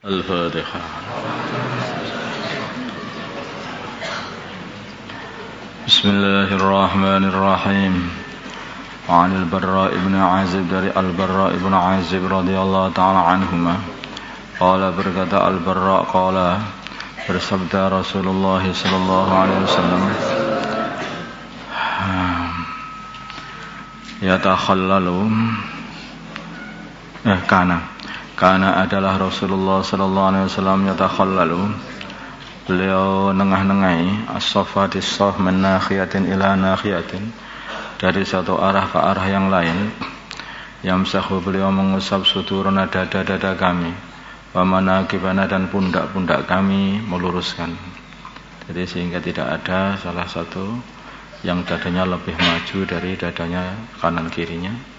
الفاتحة. بسم الله الرحمن الرحيم. وعن البراء بن عازب dari البراء بن عازب رضي الله تعالى عنهما قال berkata البراء قال bersabda Rasulullah sallallahu alaihi wasallam yatakhallalu Karena adalah Rasulullah sallallahu alaihi wasallam yatakhallalu, beliau nengah-nengai as-safatis saf min nakhiyatin ila nakhiyatin, dari satu arah ke arah yang lain. Yamsahu, beliau mengusap suturuna, dada-dada kami, wa manakibana, dan pundak-pundak kami meluruskan. Jadi sehingga tidak ada salah satu yang dadanya lebih maju dari dadanya kanan kirinya,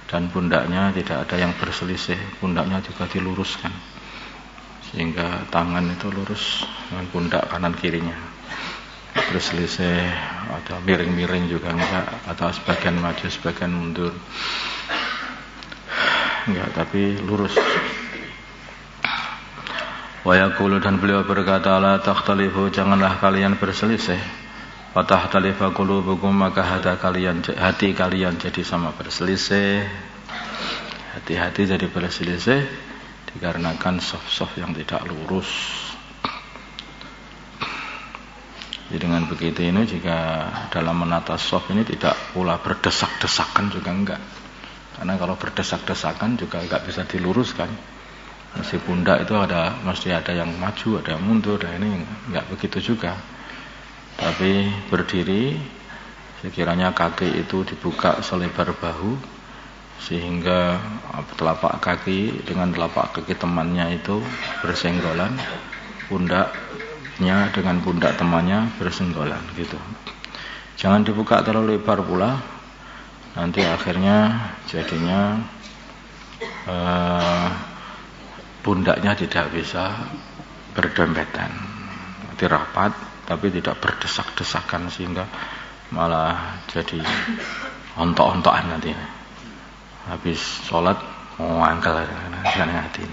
dan pundaknya tidak ada yang berselisih, pundaknya juga diluruskan sehingga tangan itu lurus dengan pundak kanan kirinya. Berselisih atau miring-miring juga enggak, atau sebagian maju sebagian mundur enggak, tapi lurus. Wa yaqulu, dan beliau berkata, la takhtalifu, janganlah kalian berselisih. Wa tahtalifa qulubukum, maka hati kalian jadi sama berselisih. Hati-hati jadi berselisih dikarenakan saf-saf yang tidak lurus. Jadi dengan begitu ini, jika dalam menata saf ini tidak pula berdesak-desakan juga enggak. Karena kalau berdesak-desakan juga enggak bisa diluruskan. Mesti pundak itu mesti ada yang maju, ada yang mundur, dan ini enggak begitu juga. Tapi berdiri, sekiranya kaki itu dibuka selebar bahu, sehingga telapak kaki dengan telapak kaki temannya itu bersenggolan, pundaknya dengan pundak temannya bersenggolan gitu. Jangan dibuka terlalu lebar pula, nanti akhirnya jadinya pundaknya tidak bisa berdempetan, nanti rapat tapi tidak berdesak-desakan, sehingga malah jadi ontok-ontokan nanti. Habis sholat mau angkel hati,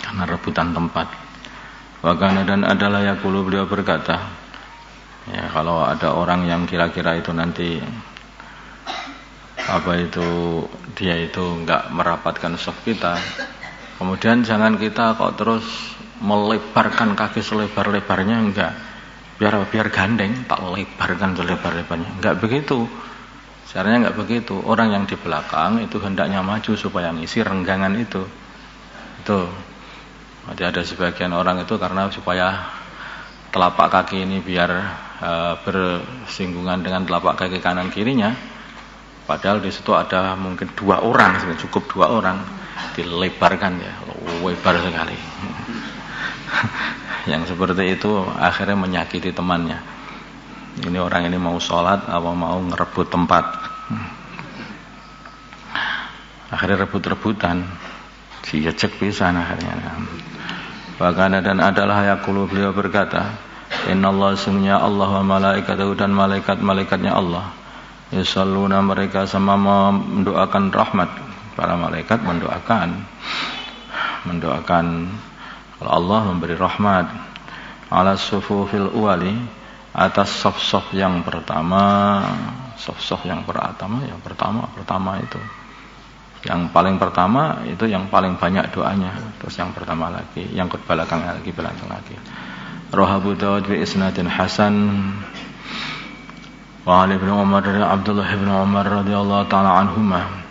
karena rebutan tempat. Wakana, dan adalah yaqulu, beliau berkata, ya, kalau ada orang yang kira-kira itu nanti dia itu enggak merapatkan saf kita, kemudian jangan kita kok terus melebarkan kaki selebar-lebarnya, enggak. Biar gandeng, tak lebarkan selebar-lebarnya, enggak begitu. Caranya enggak begitu. Orang yang di belakang itu hendaknya maju supaya ngisi renggangan itu. Jadi ada sebagian orang itu karena supaya telapak kaki ini biar bersinggungan dengan telapak kaki kanan kirinya, padahal di situ ada mungkin 2 orang, cukup 2 orang, dilebarkan ya, lebar sekali. Yang seperti itu akhirnya menyakiti temannya. Ini orang ini mau sholat apa mau ngerebut tempat, akhirnya rebut-rebutan, diajak pisan akhirnya. Bahkan dan adalah yaqulu, beliau berkata, innallaha, sungguhnya Allah, wa malaikatahu, dan malaikat-malaikatnya Allah, yusalluna, mereka sama mendoakan rahmat. Para malaikat mendoakan kalau Allah memberi rahmat, ala sufufil uwali, atas saf-saf yang pertama. Saf-saf yang pertama itu yang paling pertama, itu yang paling banyak doanya. Terus yang pertama lagi, yang ke belakang lagi. Rawahu Dawud bi isnadin hasan. Wa Ali bin Umar, dari Abdullah bin Umar radhiyallahu taala anhuma,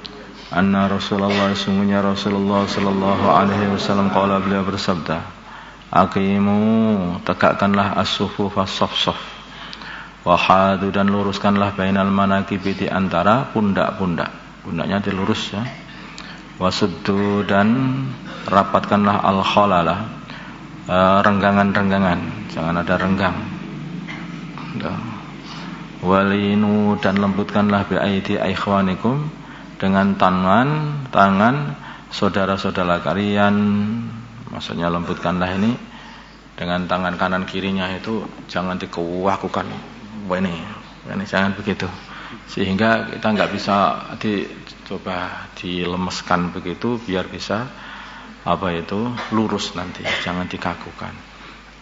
anna Rasulullah, sungguhnya Rasulullah sallallahu alaihi wasallam, qala, beliau bersabda, aqimu, tegakkanlah as-sufuf as-saf-saf, wa hadu, dan luruskanlah bainal manakibi, di antara pundak-pundak, pundaknya dilurus ya. Wasuddu, dan rapatkanlah al-khalala, renggangan-renggangan, jangan ada renggang. Walinu, dan lembutkanlah bi aidi ikhwanikum, dengan tangan saudara-saudara kalian. Maksudnya lembutkanlah ini dengan tangan kanan kirinya itu jangan dikuak-kukan. Ini jangan begitu. Sehingga kita enggak bisa dilemeskan begitu biar bisa lurus nanti, jangan dikakukan.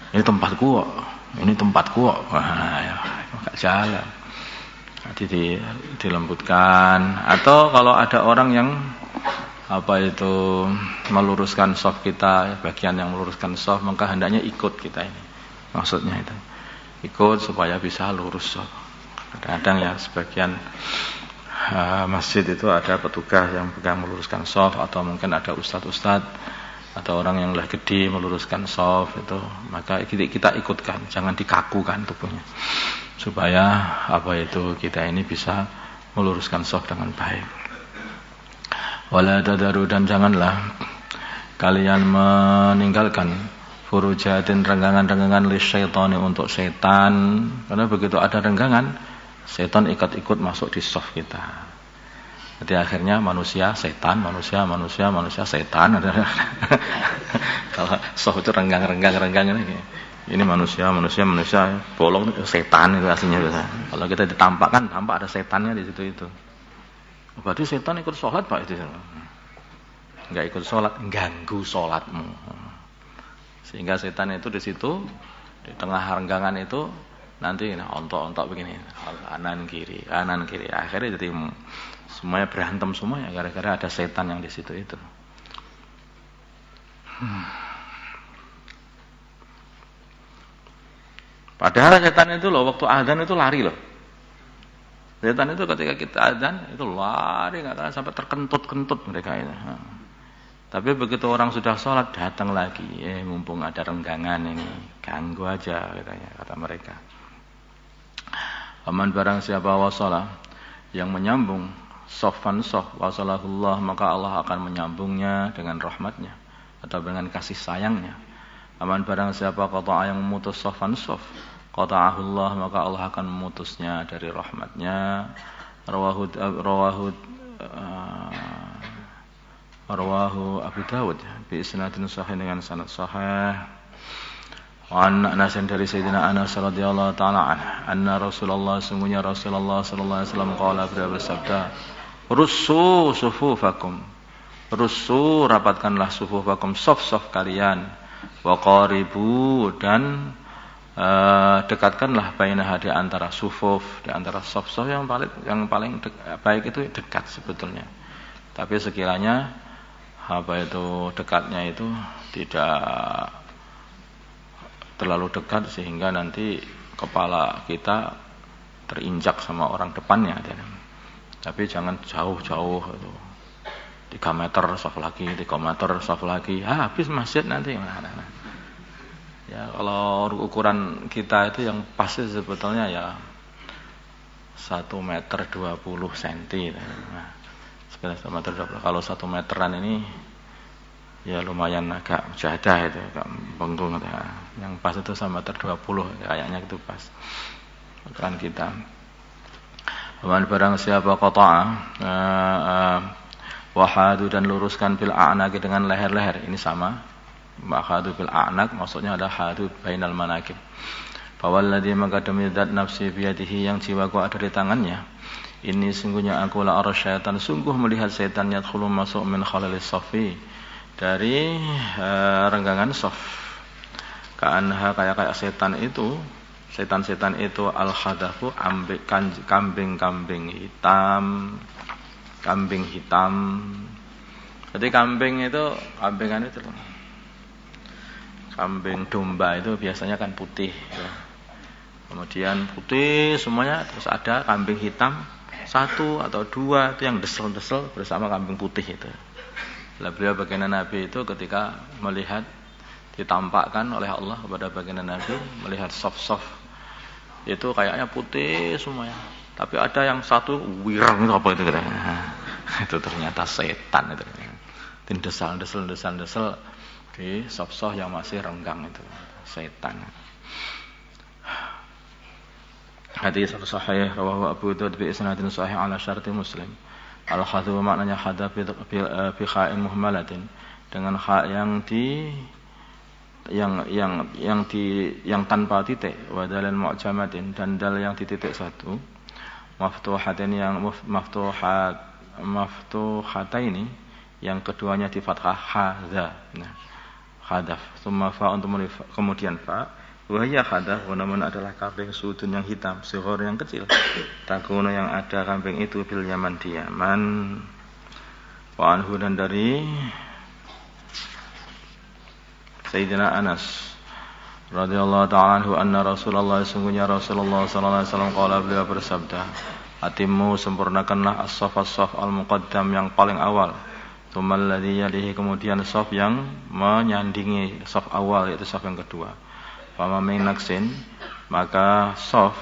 Ini tempatku kok, ini tempatku kok. Wah, ya, enggak jalan. Jadi dilembutkan. Atau kalau ada orang yang meluruskan shaf kita, bagian yang meluruskan shaf, maka hendaknya ikut kita ini. Maksudnya itu. Ikut supaya bisa lurus shaf. Kadang-kadang ya sebagian masjid itu ada petugas yang pegang meluruskan shaf, atau mungkin ada ustadz atau orang yang lah gede meluruskan shaf itu, maka kita ikutkan, jangan dikakukan tubuhnya, supaya kita ini bisa meluruskan shaf dengan baik. Wala tadaru, dan janganlah kalian meninggalkan furujatin, renggangan-renggangan li syaitani, untuk setan, karena begitu ada renggangan, setan ikut-ikut masuk di shaf kita. Jadi akhirnya manusia setan, manusia setan. Kalau shaf itu renggang ini manusia, bolong itu setan, itu aslinya. Kalau kita tampak ada setannya di situ itu. Berarti setan ikut sholat Pak itu. Enggak ikut sholat, ganggu sholatmu. Sehingga setan itu di situ, di tengah renggangan itu nanti ontok-ontok begini, kanan kiri. Akhirnya jadi semuanya berantem semuanya gara-gara ada setan yang di situ itu. Padahal setan itu loh, waktu azan itu lari loh. Setan itu ketika kita azan itu lari, nggak akan sampai terkentut-kentut mereka itu. Tapi begitu orang sudah sholat datang lagi, mumpung ada renggangan ini, ganggu aja katanya, kata mereka. Aman barang siapa wasalah, yang menyambung sofan sof, wasalahullah, maka Allah akan menyambungnya dengan rahmatnya atau dengan kasih sayangnya. Aman barang siapa qata'a, yang memutus sofan sof, qata'ahullah, maka Allah akan memutusnya dari rahmatnya. Rawahu Abu Dawud bi isnadin sahih, dengan sanad sahih. An Anas, dari Sayyidina Anas radhiyallahu taala anna Rasulullah, sungguhnya Rasulullah sallallahu alaihi wasallam qala, beliau bersabda, russu sufufakum, russu, rapatkanlah sufufakum, saf-saf kalian, wa qaribu, dan dekatkanlah bainaha, di antara sufuf, di antara saf-saf yang paling baik itu dekat sebetulnya. Tapi sekiranya dekatnya itu tidak terlalu dekat sehingga nanti kepala kita terinjak sama orang depannya. Tapi jangan jauh-jauh itu. 3 meter saf lagi, 3 meter saf lagi, habis masjid nanti. Ya, kalau ukuran kita itu yang pasti sebetulnya ya 1 meter 20 cm. Nah, 1 meter 20. Kalau 1 meteran ini ya lumayan agak jadah itu, agak bengkung. Yang pas itu 1 meter 20 kayaknya itu pas ukuran kita. Barang siapa qata'a wahadu, dan luruskan bil a'naq, dengan leher-leher, ini sama. Wahadu bil a'naq maksudnya ada hadu bainal manakib. Fawalladzi, maka demi zat nafsi biyadihi, yang jiwaku ada di tangannya, ini sungguhnya aku la ara syaitan, sungguh melihat setan yadkhulu, masuk, min khalalis safi, dari renggangan saf. Ka'anha, kayak setan itu al-khadafu, kambing hitam. Jadi kambing domba itu biasanya kan putih ya. Kemudian putih semuanya, terus ada kambing hitam 1 atau 2 itu yang desel-desel bersama kambing putih itu. Beliau baginda Nabi itu ketika melihat, ditampakkan oleh Allah kepada baginda Nabi, melihat saf-saf itu kayaknya putih semuanya, tapi ada yang satu wirang itu, apa itu katanya. Itu ternyata setan itu. Desal di saf-saf yang masih renggang itu, setan. Hadis sahih rawahu Abu Dawud bi isnadin sahih ala syarti Muslim. Al-khadhu maknanya khadha bi kha'in muhmalatin, dengan kha yang tanpa titik, wa dalal mu'jamatin, dan dal yang dititik 1, maftuhatin yang maftuhataini, yang keduanya di fathah hadza. Nah, hadaf. Tsumma fa untuk kemudian fa. Wa hiya hadaf, namun adalah kambing sudun yang hitam, sighar yang kecil. Takunu yang ada kambing itu bil Yaman di Yaman. Wa anhu dan dari Sayyidina Anas radhiyallahu ta'ala anhu anna Rasulullah sungguhnya Rasulullah sallallahu alaihi wasallam qala beliau bersabda, atimmu sempurnakanlah as-saf al-muqaddam yang paling awal, tsumma alladhi yalihi kemudian saf yang menyandingi saf awal yaitu saf yang kedua. Fama min naqsin maka saf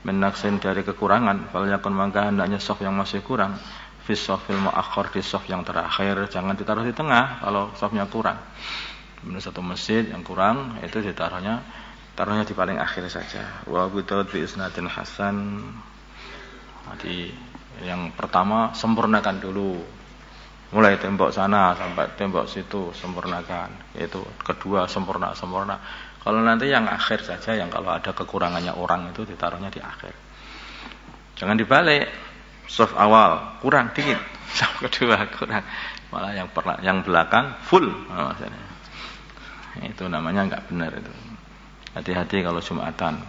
min naqsin dari kekurangan, fal yakun maka hendaknya saf yang masih kurang fi safil muakhkhar di saf yang terakhir, jangan ditaruh di tengah kalau safnya kurang. Menurut satu masjid yang kurang itu taruhnya di paling akhir saja. Wa Abu Daud bi isnadin hasan. Jadi yang pertama sempurnakan dulu. Mulai tembok sana sampai tembok situ sempurnakan. Yaitu kedua sempurna. Kalau nanti yang akhir saja, yang kalau ada kekurangannya orang itu ditaruhnya di akhir. Jangan dibalik. Saf awal kurang dikit, saf kedua kurang, malah yang belakang full. Maksudnya. Itu namanya enggak benar itu. Hati-hati kalau Jumatan.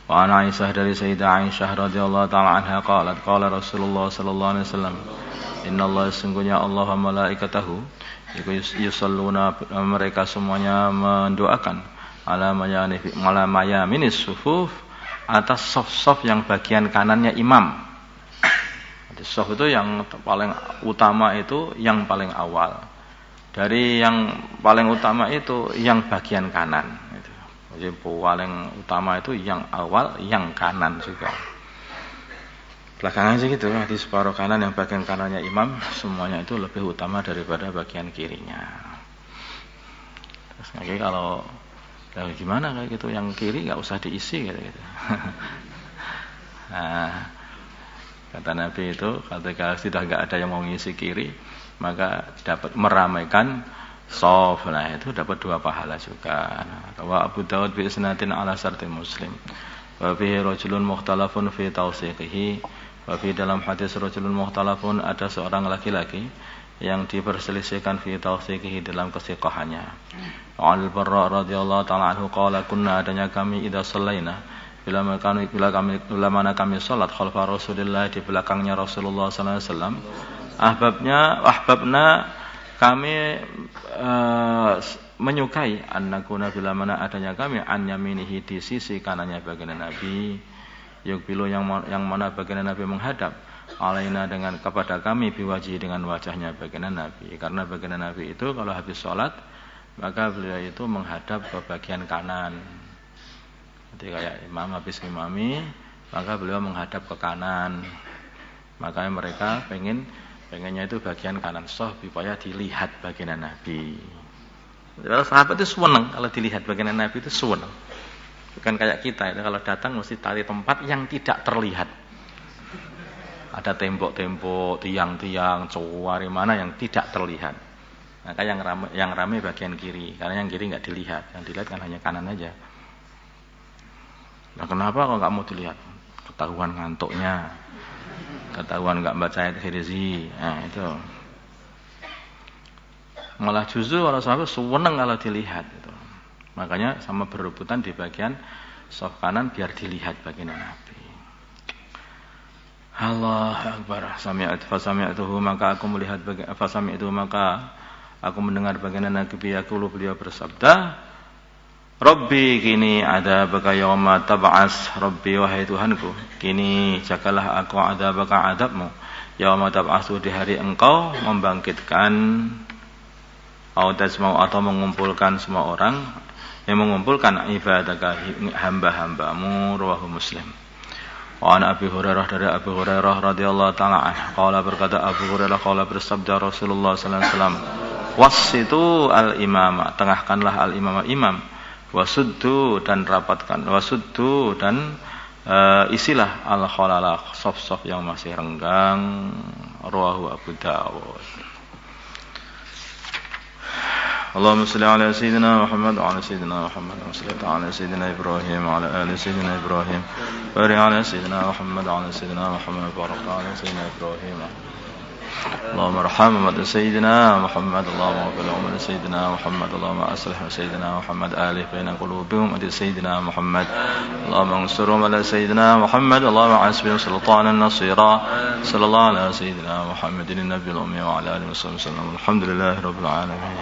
Wa an Aisyah dari Sayyidah Aisyah radhiyallahu taala anha qalat qala Rasulullah sallallahu alaihi wasallam, innallaha sungguhnya Allah wa malaikatahu yusalluna mereka semuanya mendoakan ala mayaminis sufuf atas saf-saf yang bagian kanannya imam. Jadi saf itu yang paling utama itu yang paling awal. Dari yang paling utama itu yang bagian kanan. Jadi paling utama itu yang awal, yang kanan juga. Belakangan sih gitu, di separuh kanan yang bagian kanannya imam semuanya itu lebih utama daripada bagian kirinya. Terus lagi kalau gimana kayak gitu, yang kiri nggak usah diisi gitu. Nah, kata Nabi itu ketika sudah nggak ada yang mau ngisi kiri, maka dapat meramaikan shaf. Nah itu dapat 2 pahala juga. Wa Abu Daud bi isnadin ala syarti Muslim. Wa fihi rajulun mukhtalafun fi tawsiqihi. Wa fi dalam hadis rajulun mukhtalafun ada seorang laki-laki yang diperselisihkan fi tawsiqihi dalam kesiqahannya. Al-Barra radhiyallahu ta'ala anhu qala kunna adanya kami idza shallaina bila mana kami salat khalfa Rasulillah di belakangnya Rasulullah sallallahu alaihi wasallam ahbabna kami menyukai annakuna bila mana adanya kami an yaminihi di sisi kanannya baginda Nabi yukbilu yang mana baginda Nabi menghadap alaina dengan kepada kami biwaji dengan wajahnya baginda Nabi, karena baginda Nabi itu kalau habis salat maka beliau itu menghadap ke bagian kanan. Jadi kayak imam habis imami, maka beliau menghadap ke kanan. Makanya mereka pengennya itu bagian kanan shaf supaya dilihat baginda Nabi. Kalau sahabat itu senang kalau dilihat baginda Nabi itu senang. Bukan kayak kita itu kalau datang mesti cari tempat yang tidak terlihat. Ada tembok-tembok, tiang-tiang, cowari mana yang tidak terlihat. Maka yang ramai bagian kiri, karena yang kiri nggak dilihat, yang dilihat kan hanya kanan aja. Nah kenapa kok nggak mau dilihat? Ketahuan ngantuknya, ketahuan nggak baca ayat Hirzi, nah itu. Malah justru kalau sahabat seneng kalau dilihat itu. Makanya sama berebutan di bagian shaf kanan biar dilihat baginda Nabi. Allah Akbar. Fasami'tuhu maka aku melihat maka aku mendengar baginda Nabi yaqulu beliau bersabda, Rabbi kini ada baka yauma tab'as, Rabbi wahai Tuhanku, kini jagalah aku ada baka adabmu, yauma tab'asu di hari engkau membangkitkan atau mengumpulkan semua orang yang mengumpulkan ibadaka hamba-hambamu, rawahu Muslim. Wa an Abi Hurairah dari Abu Hurairah radhiyallahu taala anhu qala berkata Abu Hurairah qala bersabda Rasulullah sallallahu alaihi wasallam, wasitu al-imama, tengahkanlah al-imama imam, wasuddu dan rapatkan, wasuddu dan isilah al-khalala saf-saf yang masih renggang, rawahu Abu Dawud. اللهم صل على سيدنا محمد وعلى سيدنا محمد وصلى على سيدنا إبراهيم وعلى آل سيدنا إبراهيم بارك على سيدنا محمد وعلى سيدنا محمد وبارك على سيدنا إبراهيم اللهم ارحم أمة سيدنا محمد اللهم اغفر لأمة سيدنا محمد اللهم أصلح سيدنا محمد آله بين قلوبهم أمة سيدنا محمد اللهم انصرهم على سيدنا محمد اللهم عسبهم سلطانا نصيرا صلى الله على سيدنا محمد النبي الأمي وعلى آله وصحبه وسلم الحمد لله رب العالمين